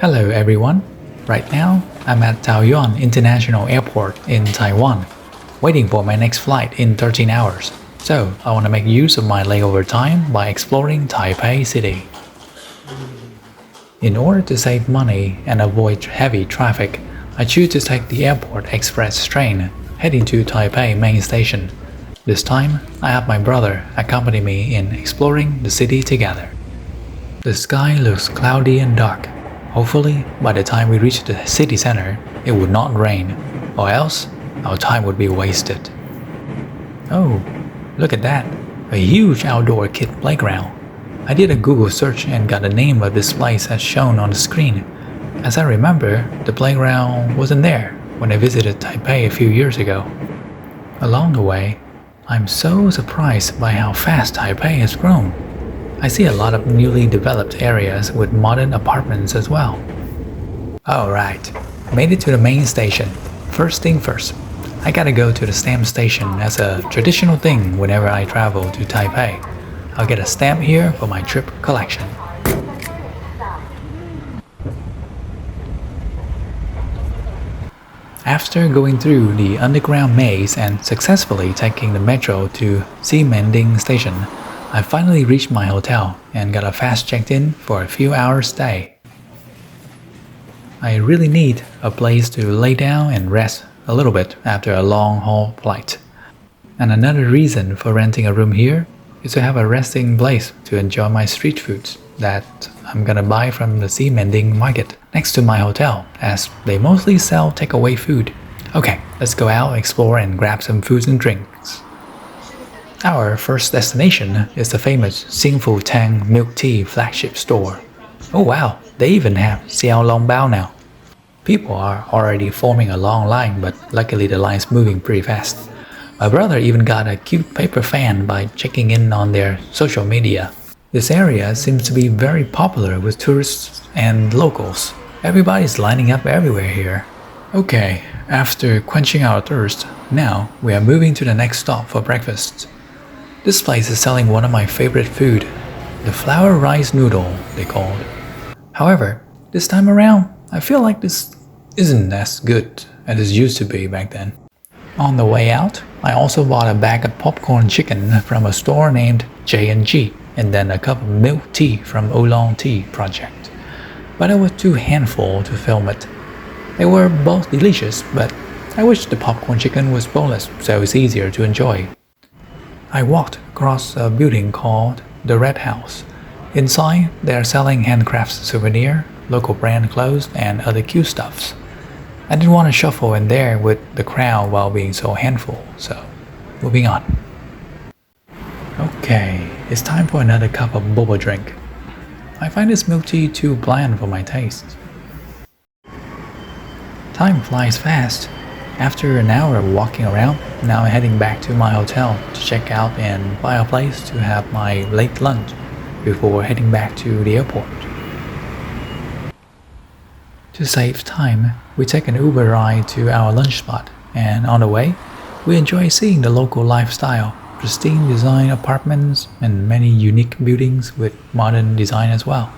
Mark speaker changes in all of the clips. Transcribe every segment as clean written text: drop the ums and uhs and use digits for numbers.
Speaker 1: Hello everyone. Right now, I'm at Taoyuan International Airport in Taiwan, waiting for my next flight in 13 hours. So, I want to make use of my layover time by exploring Taipei City. In order to save money and avoid heavy traffic, I choose to take the airport express train, heading to Taipei main station. This time, I have my brother accompany me in exploring the city together. The sky looks cloudy and dark. Hopefully, by the time we reach the city center, it would not rain, or else our time would be wasted. Oh, look at that! A huge outdoor kid playground. I did a Google search and got the name of this place as shown on the screen. As I remember, the playground wasn't there when I visited Taipei a few years ago. Along the way, I'm so surprised by how fast Taipei has grown. I see a lot of newly developed areas with modern apartments as well. Alright, made it to the main station. First thing first, I gotta go to the stamp station as a traditional thing whenever I travel to Taipei. I'll get a stamp here for my trip collection. After going through the underground maze and successfully taking the metro to Ximending Station, I finally reached my hotel and got a fast check-in for a few hours stay. I really need a place to lay down and rest a little bit after a long-haul flight. And another reason for renting a room here is to have a resting place to enjoy my street foods that I'm gonna buy from the Ximending market next to my hotel, as they mostly sell takeaway food. Okay, let's go out, explore and grab some foods and drinks. Our first destination is the famous Xingfu Tang milk tea flagship store. Oh wow, they even have Xiao Long Bao now. People are already forming a long line, but luckily the line's moving pretty fast. My brother even got a cute paper fan by checking in on their social media. This area seems to be very popular with tourists and locals. Everybody's lining up everywhere here. Okay, after quenching our thirst, now we are moving to the next stop for breakfast. This place is selling one of my favorite food, the flour rice noodle, they call it. However, this time around, I feel like this isn't as good as it used to be back then. On the way out, I also bought a bag of popcorn chicken from a store named J&G and then a cup of milk tea from Oolong Tea Project. But it was too handful to film it. They were both delicious, but I wish the popcorn chicken was boneless so it's easier to enjoy. I walked across a building called the Red House. Inside, they are selling handcrafted souvenir, local brand clothes, and other cute stuffs. I didn't want to shuffle in there with the crowd while being so handful, so moving on. Okay, it's time for another cup of boba drink. I find this milk tea too bland for my taste. Time flies fast. After an hour of walking around, now I'm heading back to my hotel to check out and buy a place to have my late lunch before heading back to the airport. To save time, we take an Uber ride to our lunch spot, and on the way, we enjoy seeing the local lifestyle, pristine design apartments, and many unique buildings with modern design as well.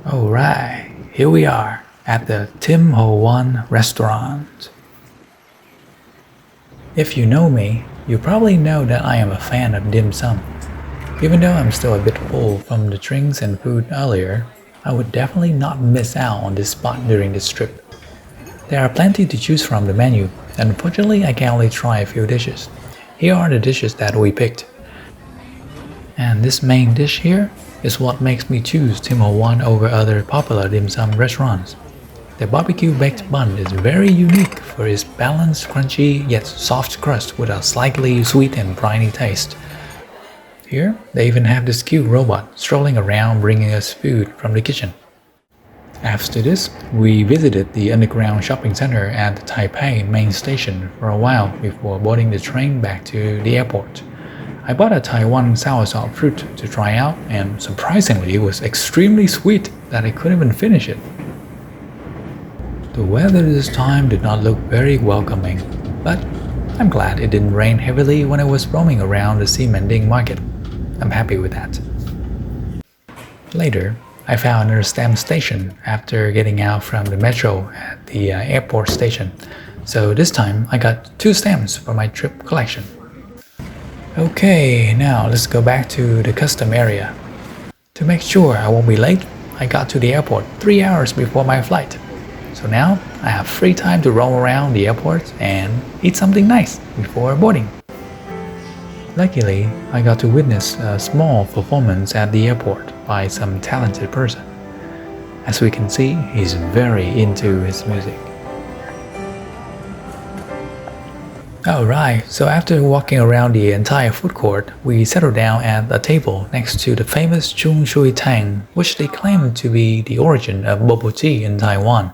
Speaker 1: Alright, here we are at the Tim Ho Wan restaurant. If you know me, you probably know that I am a fan of dim sum. Even though I'm still a bit full from the drinks and food earlier, I would definitely not miss out on this spot during this trip. There are plenty to choose from the menu, and unfortunately I can only try a few dishes. Here are the dishes that we picked. And this main dish here is what makes me choose Tim Ho Wan over other popular dim sum restaurants. The barbecue baked bun is very unique for its balanced, crunchy yet soft crust with a slightly sweet and briny taste. Here, they even have this cute robot strolling around bringing us food from the kitchen. After this, we visited the underground shopping center at the Taipei main station for a while before boarding the train back to the airport. I bought a Taiwan soursop fruit to try out, and surprisingly it was extremely sweet that I couldn't even finish it. The weather this time did not look very welcoming, but I'm glad it didn't rain heavily when I was roaming around the Ximending market. I'm happy with that. Later, I found another stamp station after getting out from the metro at the airport station. So this time I got 2 stamps for my trip collection. Okay, now let's go back to the custom area. To make sure I won't be late, I got to the airport 3 hours before my flight. So now I have free time to roam around the airport and eat something nice before boarding. Luckily, I got to witness a small performance at the airport by some talented person. As we can see, he's very into his music. Alright, so after walking around the entire food court, we settled down at a table next to the famous Chung Shui Tang, which they claim to be the origin of bubble tea in Taiwan.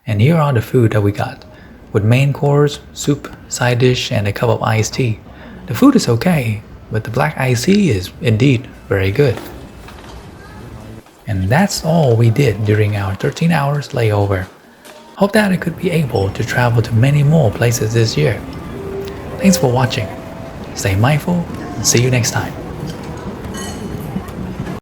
Speaker 1: And here are the food that we got, with main course, soup, side dish, and a cup of iced tea. The food is okay, but the black iced tea is indeed very good. And that's all we did during our 13 hours layover. Hope that I could be able to travel to many more places this year. Thanks for watching. Stay mindful and see you next time.